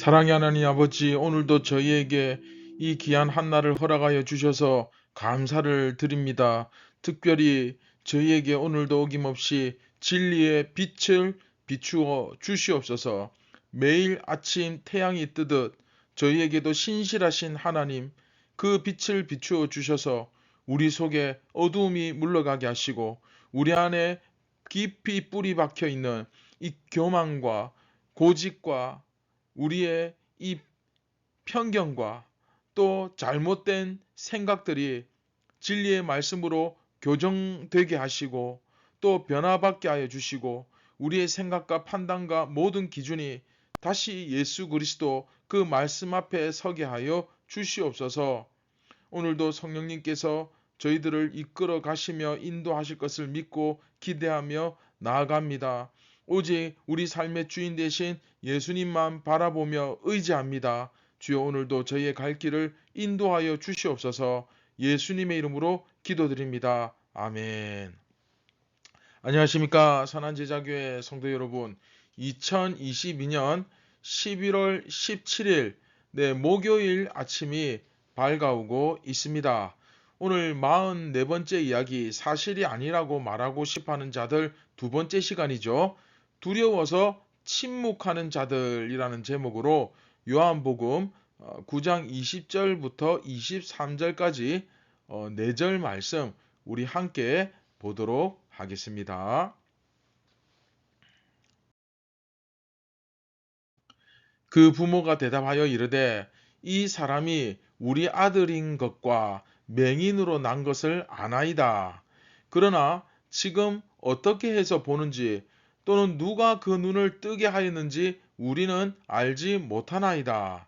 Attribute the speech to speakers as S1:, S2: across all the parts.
S1: 사랑의 하나님 아버지, 오늘도 저희에게 이 귀한 한날을 허락하여 주셔서 감사를 드립니다. 특별히 저희에게 오늘도 어김없이 진리의 빛을 비추어 주시옵소서. 매일 아침 태양이 뜨듯 저희에게도 신실하신 하나님, 그 빛을 비추어 주셔서 우리 속에 어두움이 물러가게 하시고 우리 안에 깊이 뿌리 박혀 있는 이 교만과 고집과 우리의 이 편견과 또 잘못된 생각들이 진리의 말씀으로 교정되게 하시고 또 변화받게 하여 주시고 우리의 생각과 판단과 모든 기준이 다시 예수 그리스도 그 말씀 앞에 서게 하여 주시옵소서. 오늘도 성령님께서 저희들을 이끌어 가시며 인도하실 것을 믿고 기대하며 나아갑니다. 오직 우리 삶의 주인 되신 예수님만 바라보며 의지합니다. 주여, 오늘도 저희의 갈 길을 인도하여 주시옵소서. 예수님의 이름으로 기도드립니다. 아멘. 안녕하십니까, 선한제자교회 성도 여러분. 2022년 11월 17일 목요일 아침이 밝아오고 있습니다. 오늘 44번째 이야기, 사실이 아니라고 말하고 싶어하는 자들 두 번째 시간이죠. 두려워서 침묵하는 자들이라는 제목으로 요한복음 9장 20절부터 23절까지 4절 말씀 우리 함께 보도록 하겠습니다. 그 부모가 대답하여 이르되 이 사람이 우리 아들인 것과 맹인으로 난 것을 아나이다. 그러나 지금 어떻게 해서 보는지 또는 누가 그 눈을 뜨게 하였는지 우리는 알지 못하나이다.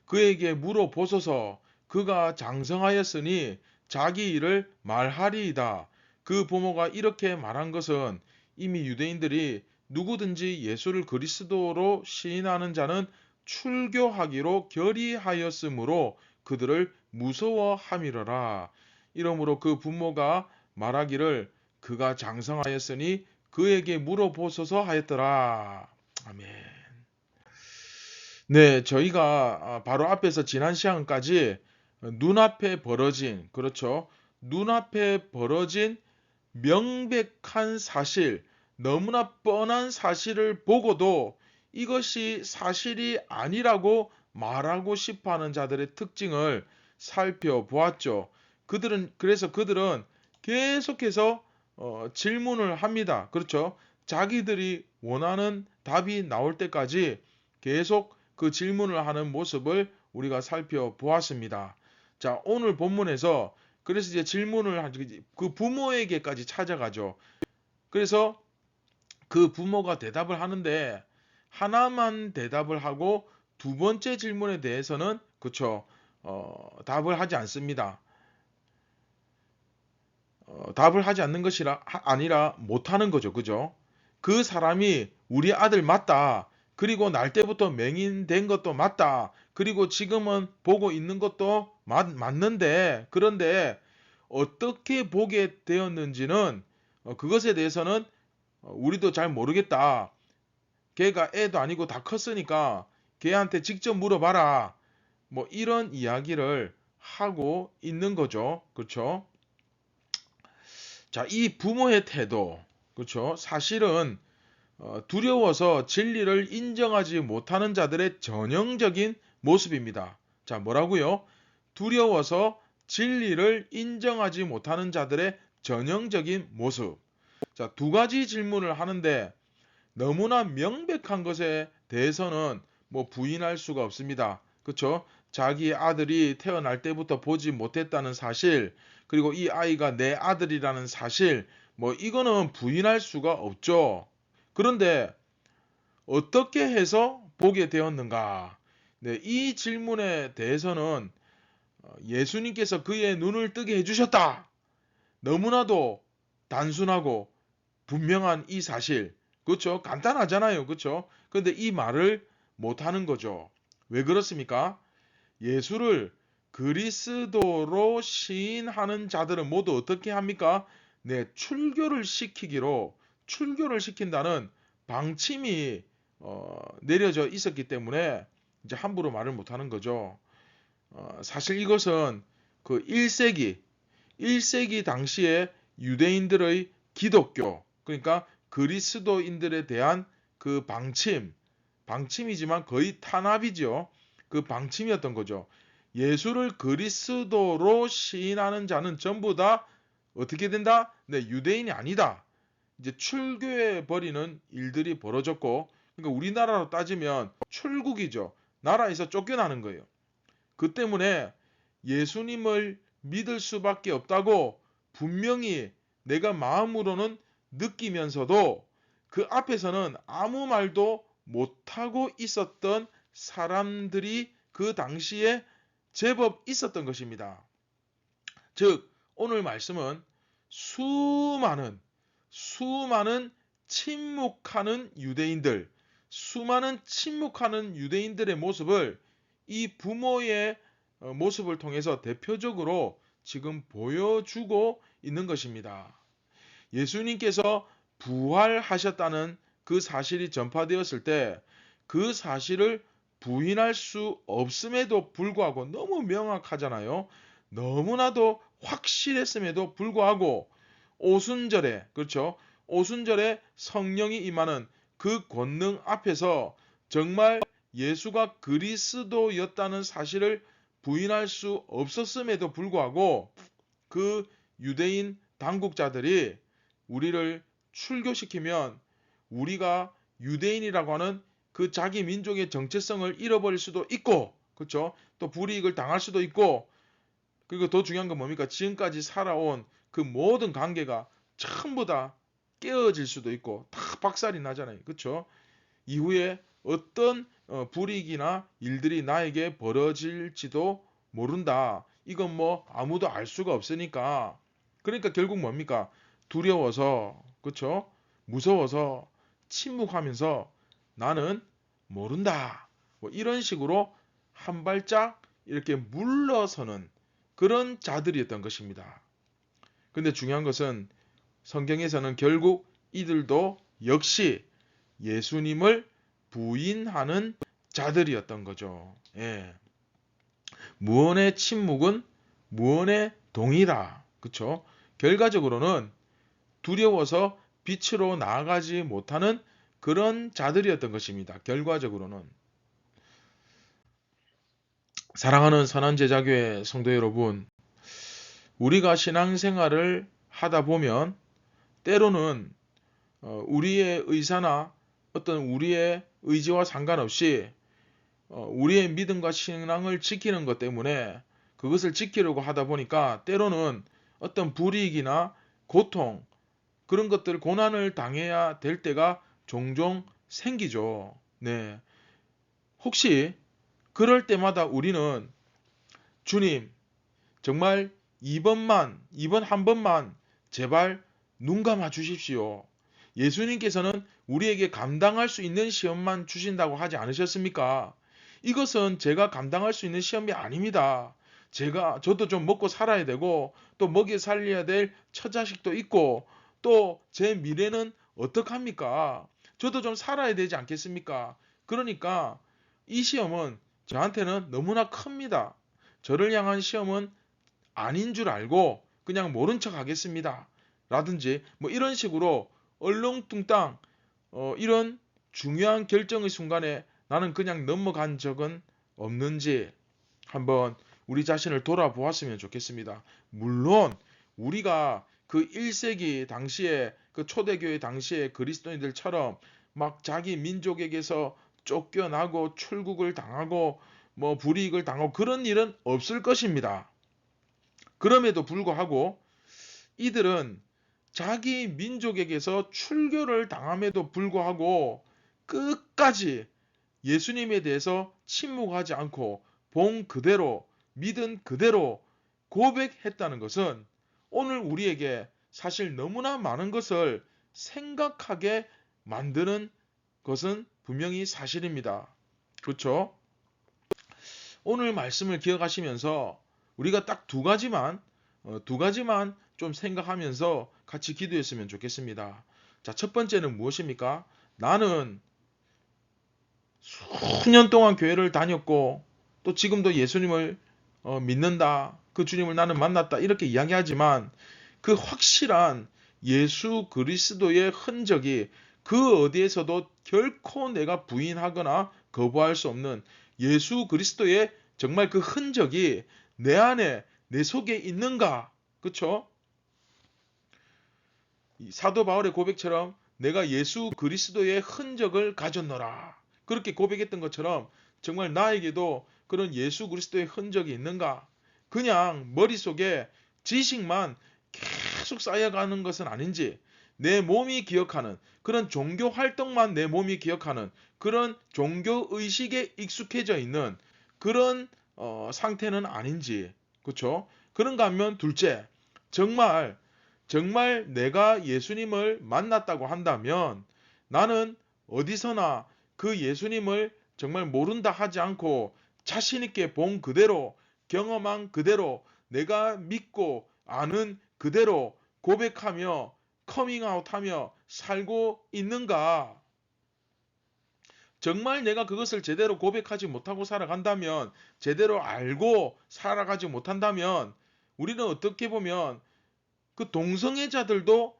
S1: 그에게 물어보소서. 그가 장성하였으니 자기 일을 말하리이다. 그 부모가 이렇게 말한 것은 이미 유대인들이 누구든지 예수를 그리스도로 시인하는 자는 출교하기로 결의하였으므로 그들을 무서워함이러라. 이러므로 그 부모가 말하기를 그가 장성하였으니 그에게 물어보소서 하였더라. 아멘. 네, 저희가 바로 앞에서 지난 시간까지 눈앞에 벌어진, 그렇죠. 눈앞에 벌어진 명백한 사실, 너무나 뻔한 사실을 보고도 이것이 사실이 아니라고 말하고 싶어 하는 자들의 특징을 살펴보았죠. 그래서 그들은 계속해서 질문을 합니다. 그렇죠. 자기들이 원하는 답이 나올 때까지 계속 그 질문을 하는 모습을 우리가 살펴보았습니다. 자, 오늘 본문에서 그래서 이제 질문을 그 부모에게까지 찾아가죠. 그래서 그 부모가 대답을 하는데 하나만 대답을 하고 두 번째 질문에 대해서는 그쵸, 답을 하지 않습니다. 답을 하지 않는 것이 아니라 못하는 거죠. 그죠? 그 사람이 우리 아들 맞다. 그리고 날 때부터 맹인된 것도 맞다. 그리고 지금은 보고 있는 것도 맞는데, 그런데 어떻게 보게 되었는지는 그것에 대해서는 우리도 잘 모르겠다. 걔가 애도 아니고 다 컸으니까 걔한테 직접 물어봐라. 뭐 이런 이야기를 하고 있는 거죠. 그렇죠? 자, 이 부모의 태도, 그렇죠? 사실은 두려워서 진리를 인정하지 못하는 자들의 전형적인 모습입니다. 자, 뭐라고요? 두려워서 진리를 인정하지 못하는 자들의 전형적인 모습. 자, 두 가지 질문을 하는데 너무나 명백한 것에 대해서는 뭐 부인할 수가 없습니다. 그렇죠? 자기 아들이 태어날 때부터 보지 못했다는 사실, 그리고 이 아이가 내 아들이라는 사실, 뭐 이거는 부인할 수가 없죠. 그런데 어떻게 해서 보게 되었는가? 네, 이 질문에 대해서는 예수님께서 그의 눈을 뜨게 해주셨다. 너무나도 단순하고 분명한 이 사실, 그렇죠? 간단하잖아요, 그렇죠? 그런데 이 말을 못하는 거죠. 왜 그렇습니까? 예수를 그리스도로 시인하는 자들은 모두 어떻게 합니까? 네, 출교를 시킨다는 방침이 내려져 있었기 때문에 이제 함부로 말을 못하는 거죠. 사실 이것은 그 1세기 당시에 유대인들의 기독교, 그러니까 그리스도인들에 대한 그 방침이지만 거의 탄압이죠. 그 방침이었던 거죠. 예수를 그리스도로 시인하는 자는 전부 다 어떻게 된다? 네, 유대인이 아니다. 이제 출교해 버리는 일들이 벌어졌고, 그러니까 우리나라로 따지면 출국이죠. 나라에서 쫓겨나는 거예요. 그 때문에 예수님을 믿을 수밖에 없다고 분명히 내가 마음으로는 느끼면서도 그 앞에서는 아무 말도 못하고 있었던 사람들이 그 당시에 제법 있었던 것입니다. 즉, 오늘 말씀은 수많은 수많은 침묵하는 유대인들의 모습을 이 부모의 모습을 통해서 대표적으로 지금 보여주고 있는 것입니다. 예수님께서 부활하셨다는 그 사실이 전파되었을 때 그 사실을 부인할 수 없음에도 불구하고 너무 명확하잖아요. 너무나도 확실했음에도 불구하고 오순절에, 그렇죠? 오순절에 성령이 임하는 그 권능 앞에서 정말 예수가 그리스도였다는 사실을 부인할 수 없었음에도 불구하고 그 유대인 당국자들이 우리를 출교시키면 우리가 유대인이라고 하는 그 자기 민족의 정체성을 잃어버릴 수도 있고, 그렇죠? 또 불이익을 당할 수도 있고, 그리고 더 중요한 건 뭡니까? 지금까지 살아온 그 모든 관계가 전부 다 깨어질 수도 있고 다 박살이 나잖아요. 그렇죠? 이후에 어떤 불이익이나 일들이 나에게 벌어질지도 모른다. 이건 뭐 아무도 알 수가 없으니까. 그러니까 결국 뭡니까? 두려워서, 그렇죠? 무서워서 침묵하면서 나는 모른다. 뭐 이런 식으로 한 발짝 이렇게 물러서는 그런 자들이었던 것입니다. 근데 중요한 것은 성경에서는 결국 이들도 역시 예수님을 부인하는 자들이었던 거죠. 예. 무언의 침묵은 무언의 동의라. 그쵸? 결과적으로는 두려워서 빛으로 나아가지 못하는 그런 자들이었던 것입니다. 결과적으로는. 사랑하는 선한 제자교회 성도 여러분, 우리가 신앙생활을 하다 보면 때로는 우리의 의사나 어떤 우리의 의지와 상관없이 우리의 믿음과 신앙을 지키는 것 때문에 그것을 지키려고 하다 보니까 때로는 어떤 불이익이나 고통, 그런 것들, 고난을 당해야 될 때가 종종 생기죠. 네. 혹시 그럴 때마다 우리는 주님, 정말 이번 한 번만 제발 눈 감아 주십시오. 예수님께서는 우리에게 감당할 수 있는 시험만 주신다고 하지 않으셨습니까? 이것은 제가 감당할 수 있는 시험이 아닙니다. 저도 좀 먹고 살아야 되고, 또 먹여 살려야 될 처자식도 있고, 또 제 미래는 어떡합니까? 저도 좀 살아야 되지 않겠습니까? 그러니까 이 시험은 저한테는 너무나 큽니다. 저를 향한 시험은 아닌 줄 알고 그냥 모른 척 하겠습니다. 라든지 뭐 이런 식으로 얼렁뚱땅 이런 중요한 결정의 순간에 나는 그냥 넘어간 적은 없는지 한번 우리 자신을 돌아보았으면 좋겠습니다. 물론 우리가 그 1세기 당시에 그 초대교회 당시에 그리스도인들처럼 막 자기 민족에게서 쫓겨나고 출국을 당하고 뭐 불이익을 당하고 그런 일은 없을 것입니다. 그럼에도 불구하고 이들은 자기 민족에게서 출교를 당함에도 불구하고 끝까지 예수님에 대해서 침묵하지 않고 본 그대로 믿은 그대로 고백했다는 것은 오늘 우리에게 사실 너무나 많은 것을 생각하게 만드는 것은 분명히 사실입니다. 그렇죠? 오늘 말씀을 기억하시면서 우리가 딱 두 가지만 좀 생각하면서 같이 기도했으면 좋겠습니다. 자, 첫 번째는 무엇입니까? 나는 수년 동안 교회를 다녔고 또 지금도 예수님을 믿는다. 그 주님을 나는 만났다. 이렇게 이야기하지만 그 확실한 예수 그리스도의 흔적이 그 어디에서도 결코 내가 부인하거나 거부할 수 없는 예수 그리스도의 정말 그 흔적이 내 안에 내 속에 있는가? 그쵸? 사도 바울의 고백처럼 내가 예수 그리스도의 흔적을 가졌노라. 그렇게 고백했던 것처럼 정말 나에게도 그런 예수 그리스도의 흔적이 있는가? 그냥 머릿속에 지식만 계속 쌓여가는 것은 아닌지, 내 몸이 기억하는 그런 종교 활동만 내 몸이 기억하는 그런 종교 의식에 익숙해져 있는 그런 상태는 아닌지, 그렇죠? 그런가 하면 둘째, 정말 내가 예수님을 만났다고 한다면 나는 어디서나 그 예수님을 정말 모른다 하지 않고 자신 있게 본 그대로, 경험한 그대로, 내가 믿고 아는 그대로 고백하며 커밍아웃하며 살고 있는가? 정말 내가 그것을 제대로 고백하지 못하고 살아간다면, 제대로 알고 살아가지 못한다면 우리는 어떻게 보면 그 동성애자들도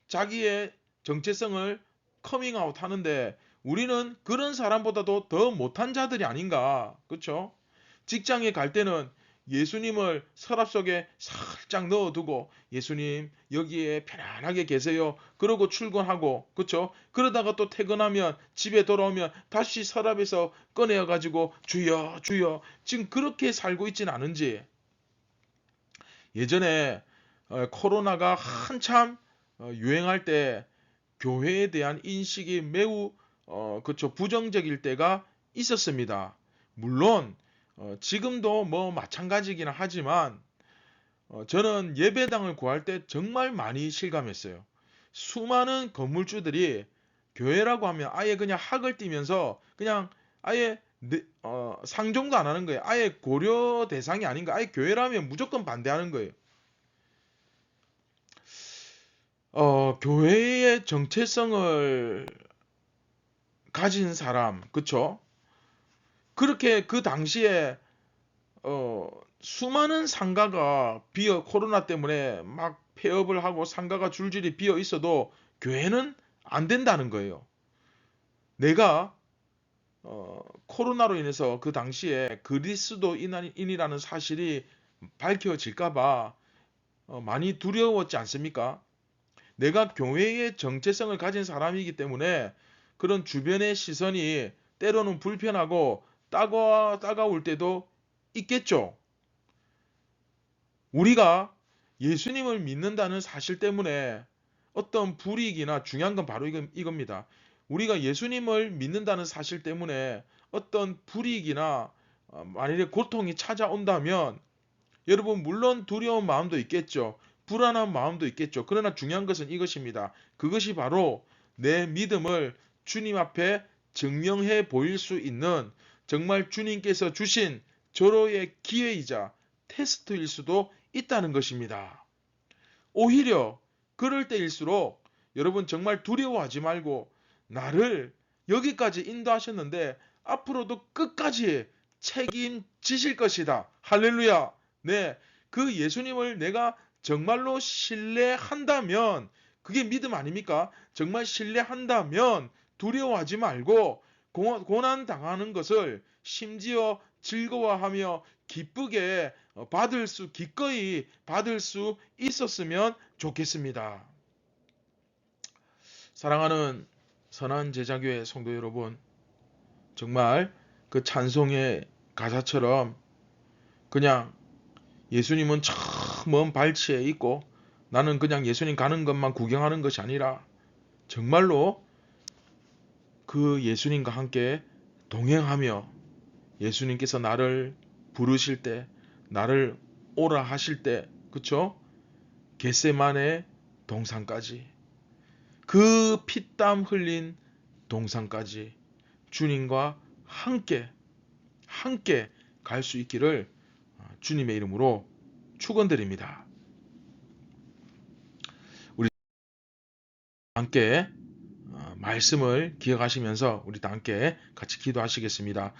S1: 자기의 정체성을 커밍아웃 하는데 우리는 그런 사람보다도 더 못한 자들이 아닌가. 그렇죠? 직장에 갈 때는 예수님을 서랍 속에 살짝 넣어두고 예수님 여기에 편안하게 계세요. 그러고 출근하고, 그렇죠? 그러다가 또 퇴근하면 집에 돌아오면 다시 서랍에서 꺼내어 가지고 주여 주여, 지금 그렇게 살고 있지는 않은지. 예전에 코로나가 한참 유행할 때 교회에 대한 인식이 매우 그쵸, 부정적일 때가 있었습니다. 물론 지금도 뭐 마찬가지긴 하지만 저는 예배당을 구할 때 정말 많이 실감했어요. 수많은 건물주들이 교회라고 하면 아예 그냥 학을 띠면서 그냥 아예 상종도 안 하는 거예요. 아예 고려 대상이 아닌가. 아예 교회라면 무조건 반대하는 거예요. 교회의 정체성을 가진 사람, 그쵸? 그렇게 그 당시에 수많은 상가가 코로나 때문에 막 폐업을 하고 상가가 줄줄이 비어 있어도 교회는 안 된다는 거예요. 내가 코로나로 인해서 그 당시에 그리스도인이라는 사실이 밝혀질까봐 많이 두려웠지 않습니까? 내가 교회의 정체성을 가진 사람이기 때문에 그런 주변의 시선이 때로는 불편하고 따가울 때도 있겠죠. 우리가 예수님을 믿는다는 사실 때문에 어떤 불이익이나, 중요한 건 바로 이겁니다. 우리가 예수님을 믿는다는 사실 때문에 어떤 불이익이나 만일에 고통이 찾아온다면 여러분 물론 두려운 마음도 있겠죠. 불안한 마음도 있겠죠. 그러나 중요한 것은 이것입니다. 그것이 바로 내 믿음을 주님 앞에 증명해 보일 수 있는 정말 주님께서 주신 절호의 기회이자 테스트일 수도 있다는 것입니다. 오히려 그럴 때일수록 여러분 정말 두려워하지 말고 나를 여기까지 인도하셨는데 앞으로도 끝까지 책임지실 것이다. 할렐루야. 네, 그 예수님을 내가 정말로 신뢰한다면 그게 믿음 아닙니까? 정말 신뢰한다면 두려워하지 말고 고난 당하는 것을 심지어 즐거워하며 기쁘게 기꺼이 받을 수 있었으면 좋겠습니다. 사랑하는 선한 제자교회 성도 여러분, 정말 그 찬송의 가사처럼 그냥 예수님은 저 먼 발치에 있고 나는 그냥 예수님 가는 것만 구경하는 것이 아니라 정말로 그 예수님과 함께 동행하며 예수님께서 나를 부르실 때, 나를 오라 하실 때, 그쵸? 겟세마네 동산까지, 그 피땀 흘린 동산까지 주님과 함께 갈 수 있기를 주님의 이름으로 축원드립니다. 우리 함께 말씀을 기억하시면서 우리 다 함께 같이 기도하시겠습니다.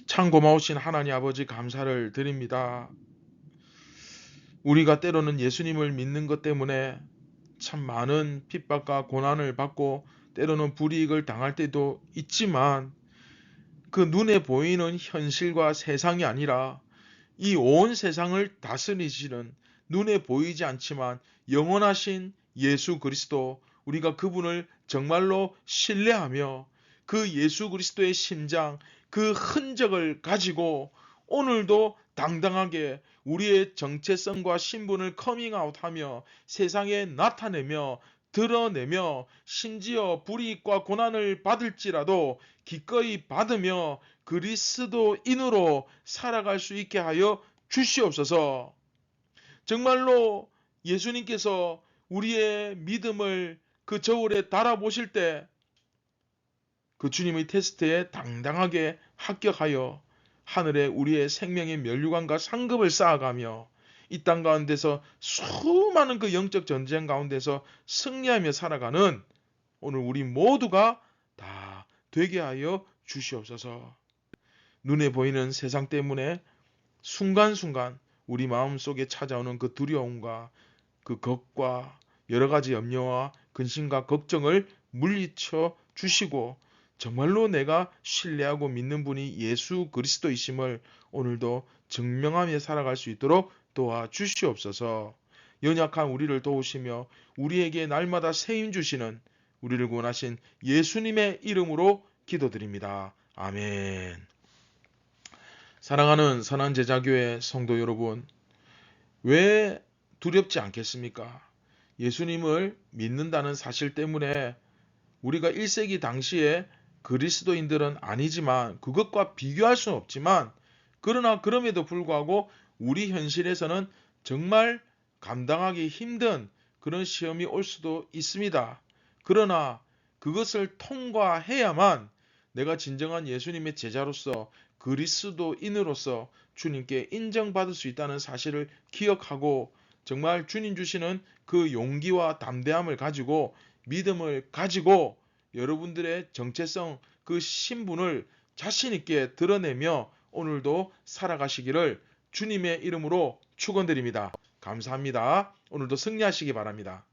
S1: 참 고마우신 하나님 아버지 감사를 드립니다. 우리가 때로는 예수님을 믿는 것 때문에 참 많은 핍박과 고난을 받고 때로는 불이익을 당할 때도 있지만 그 눈에 보이는 현실과 세상이 아니라 이 온 세상을 다스리시는 눈에 보이지 않지만 영원하신 예수 그리스도, 우리가 그분을 정말로 신뢰하며 그 예수 그리스도의 심장, 그 흔적을 가지고 오늘도 당당하게 우리의 정체성과 신분을 커밍아웃하며 세상에 나타내며 드러내며 심지어 불이익과 고난을 받을지라도 기꺼이 받으며 그리스도인으로 살아갈 수 있게 하여 주시옵소서. 정말로 예수님께서 우리의 믿음을 그 저울에 달아보실 때 그 주님의 테스트에 당당하게 합격하여 하늘에 우리의 생명의 면류관과 상급을 쌓아가며 이 땅 가운데서 수많은 그 영적 전쟁 가운데서 승리하며 살아가는 오늘 우리 모두가 다 되게 하여 주시옵소서. 눈에 보이는 세상 때문에 순간순간 우리 마음속에 찾아오는 그 두려움과 그 겁과 여러 가지 염려와 근심과 걱정을 물리쳐 주시고 정말로 내가 신뢰하고 믿는 분이 예수 그리스도이심을 오늘도 증명하며 살아갈 수 있도록 도와주시옵소서. 연약한 우리를 도우시며 우리에게 날마다 세임 주시는 우리를 구원하신 예수님의 이름으로 기도드립니다. 아멘. 사랑하는 선한 제자교회 성도 여러분, 왜 두렵지 않겠습니까? 예수님을 믿는다는 사실 때문에 우리가 1세기 당시에 그리스도인들은 아니지만 그것과 비교할 수는 없지만 그러나 그럼에도 불구하고 우리 현실에서는 정말 감당하기 힘든 그런 시험이 올 수도 있습니다. 그러나 그것을 통과해야만 내가 진정한 예수님의 제자로서 그리스도인으로서 주님께 인정받을 수 있다는 사실을 기억하고 정말 주님 주시는 그 용기와 담대함을 가지고 믿음을 가지고 여러분들의 정체성, 그 신분을 자신 있게 드러내며 오늘도 살아가시기를 주님의 이름으로 축원드립니다. 감사합니다. 오늘도 승리하시기 바랍니다.